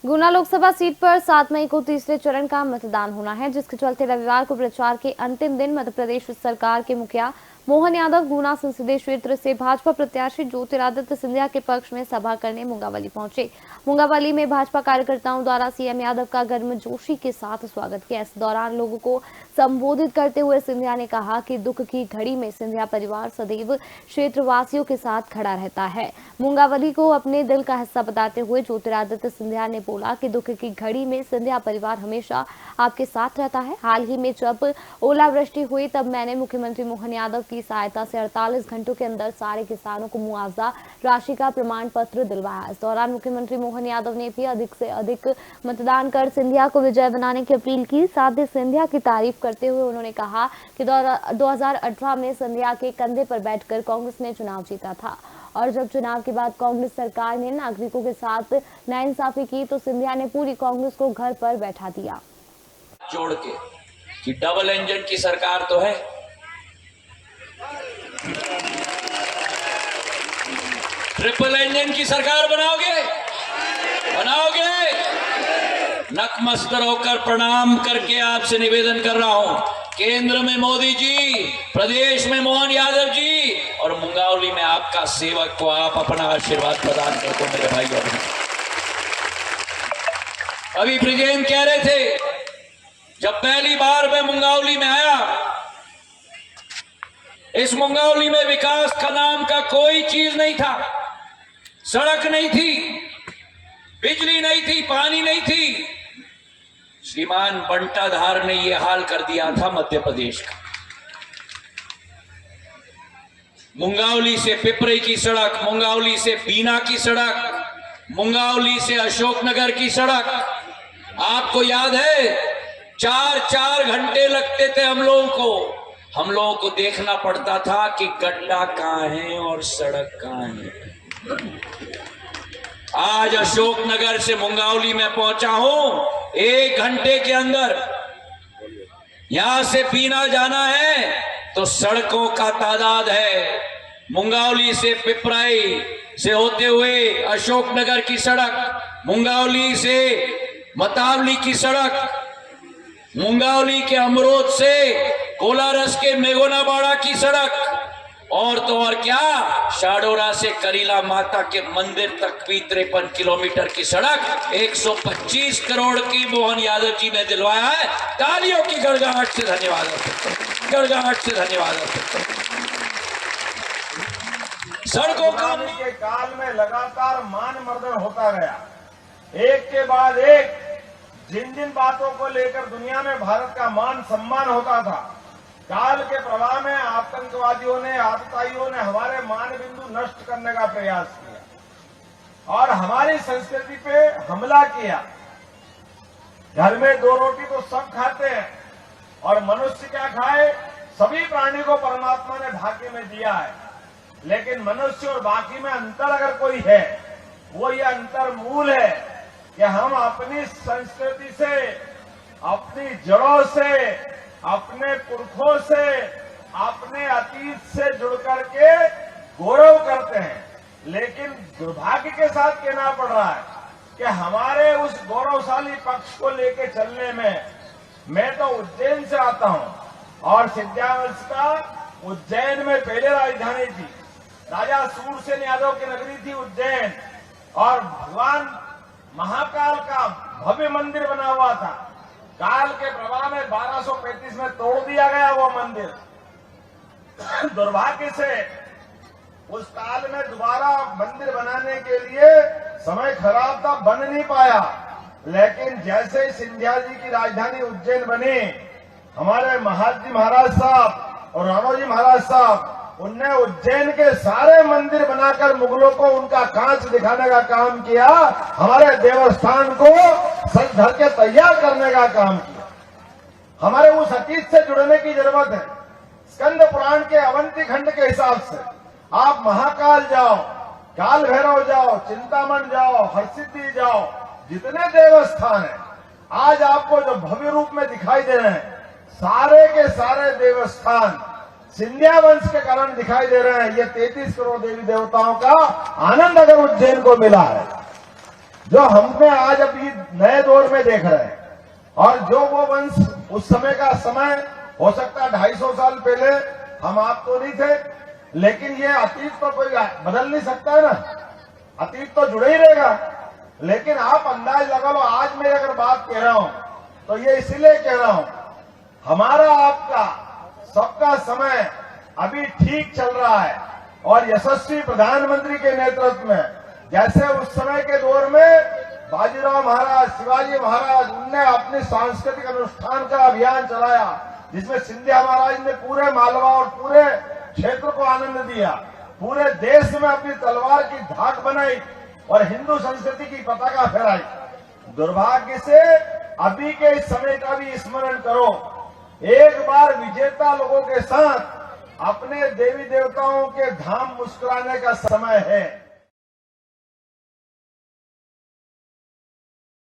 गुना Lok Sabha seat पर 7 मई को तीसरे चरण का मतदान होना है, जिसके चलते रविवार को प्रचार के अंतिम दिन मध्य प्रदेश सरकार के मुखिया मोहन यादव गुना संसदीय क्षेत्र से भाजपा प्रत्याशी ज्योतिरादित्य सिंधिया के पक्ष में सभा करने मुंगावली पहुंचे। मुंगावली में भाजपा कार्यकर्ताओं द्वारा सीएम यादव का गर्मजोशी के साथ स्वागत किया। इस दौरान लोगों को संबोधित करते हुए सिंधिया ने कहा कि दुख की घड़ी में सिंधिया परिवार सदैव क्षेत्रवासियों के साथ खड़ा रहता है। मुंगावली को अपने दिल का हिस्सा बताते हुए ज्योतिरादित्य सिंधिया ने बोला कि दुख की घड़ी में सिंधिया परिवार हमेशा आपके साथ रहता है। हाल ही में जब ओलावृष्टि हुई तब मैंने मुख्यमंत्री मोहन यादव की सहायता से 48 घंटों के अंदर सारे किसानों को मुआवजा राशि का प्रमाण पत्र दिलवाया। इस दौरान मुख्यमंत्री मोहन यादव ने भी अधिक से अधिक मतदान कर सिंधिया को विजय बनाने की अपील की। साथ ही सिंधिया की तारीफ करते हुए उन्होंने कहा कि 2018 में सिंधिया के कंधे पर बैठकर कांग्रेस ने चुनाव जीता था और जब चुनाव के बाद कांग्रेस सरकार ने नागरिकों के साथ नाइंसाफी की तो सिंधिया ने पूरी कांग्रेस को घर पर बैठा दिया। जोड़ के कि डबल इंजन की सरकार तो है, ट्रिपल इंजन की सरकार बनाओगे? नतमस्तक होकर प्रणाम करके आपसे निवेदन कर रहा हूं, केंद्र में मोदी जी, प्रदेश में मोहन यादव जी और मुंगावली में आपका सेवक को आप अपना आशीर्वाद प्रदान कर दो मेरे भाई। अभी ब्रिजेन कह रहे थे, जब पहली बार मैं मुंगावली में आया, इस मुंगावली में विकास का नाम का कोई चीज नहीं था। सड़क नहीं थी, बिजली नहीं थी, पानी नहीं थी। श्रीमान बंटाधार ने यह हाल कर दिया था मध्य प्रदेश का। मुंगावली से पिपरे की सड़क, मुंगावली से बीना की सड़क, मुंगावली से अशोकनगर की सड़क, आपको याद है 4-4 घंटे लगते थे हम लोगों को देखना पड़ता था कि गड्ढा कहां है और सड़क कहां है। आज अशोकनगर से मुंगावली में पहुंचा हूं 1 घंटे के अंदर। यहां से बीना जाना है तो सड़कों का तादाद है। मुंगावली से पिपराई से होते हुए अशोकनगर की सड़क, मुंगावली से मतावली की सड़क, मुंगावली के अमरोद से कोलारस के मेगोनाबाड़ा की सड़क और तो और क्या, शाडोरा से करीला माता के मंदिर तक भी 53 किलोमीटर की सड़क 125 करोड़ की मोहन यादव जी ने दिलवाया है। तालियों की गड़गड़ाहट से धन्यवाद, गड़गड़ाहट से धन्यवाद। सड़कों के काल में लगातार मान मर्दन होता गया, एक के बाद एक। जिन बातों को लेकर दुनिया में भारत का मान सम्मान होता था, काल के प्रवाह में आतंकवादियों ने, आतताइयों ने हमारे मान बिंदु नष्ट करने का प्रयास किया और हमारी संस्कृति पे हमला किया। घर में 2 रोटी तो सब खाते हैं और मनुष्य क्या खाए, सभी प्राणी को परमात्मा ने भाग्य में दिया है, लेकिन मनुष्य और बाकी में अंतर अगर कोई है, वो ये अंतर मूल है कि हम अपनी संस्कृति से, अपनी जड़ों से, अपने पुरखों से, अपने अतीत से जुड़ करके गौरव करते हैं। लेकिन दुर्भाग्य के साथ कहना पड़ रहा है कि हमारे उस गौरवशाली पक्ष को लेकर चलने में, मैं तो उज्जैन से आता हूं और सिद्धावंश का उज्जैन में पहले राजधानी थी, राजा सूरसेन यादव की नगरी थी उज्जैन और भगवान महाकाल का भव्य मंदिर बना हुआ था। काल के प्रभाव में 1235 में तोड़ दिया गया वो मंदिर। दुर्भाग्य से उस काल में दोबारा मंदिर बनाने के लिए समय खराब था, बन नहीं पाया। लेकिन जैसे ही सिंधिया जी की राजधानी उज्जैन बनी, हमारे महाजी महाराज साहब और राणोजी महाराज साहब, उनने उज्जैन के सारे मंदिर बनाकर मुगलों को उनका कांच दिखाने का काम किया, हमारे देवस्थान को सज धर के तैयार करने का काम किया। हमारे उस अतीत से जुड़ने की जरूरत है। स्कंद पुराण के अवंती खंड के हिसाब से आप महाकाल जाओ, काल भैरव जाओ, चिंतामण जाओ, हरसिद्धि जाओ, जितने देवस्थान हैं आज आपको जो भव्य रूप में दिखाई दे रहे हैं, सारे के सारे देवस्थान सिंधिया वंश के कारण दिखाई दे रहे हैं। ये 33 करोड़ देवी देवताओं का आनंद अगर उज्जैन को मिला है, जो हमने आज अभी नए दौर में देख रहे हैं। और जो वो वंश उस समय का समय हो सकता है 250 साल पहले, हम आप तो नहीं थे, लेकिन ये अतीत तो कोई बदल नहीं सकता है ना, अतीत तो जुड़े ही रहेगा। लेकिन आप अंदाज लगा लो, आज मैं अगर बात कह रहा हूं तो ये इसीलिए कह रहा हूं, हमारा आपका सबका समय अभी ठीक चल रहा है। और यशस्वी प्रधानमंत्री के नेतृत्व में, जैसे उस समय के दौर में बाजीराव महाराज, शिवाजी महाराज, उनने अपने सांस्कृतिक अनुष्ठान का अभियान चलाया, जिसमें सिंधिया महाराज ने पूरे मालवा और पूरे क्षेत्र को आनंद दिया, पूरे देश में अपनी तलवार की धाक बनाई और हिंदू संस्कृति की पताका फहराई। दुर्भाग्य से अभी के इस समय का भी स्मरण करो, एक बार विजेता लोगों के साथ अपने देवी देवताओं के धाम मुस्कुराने का समय है।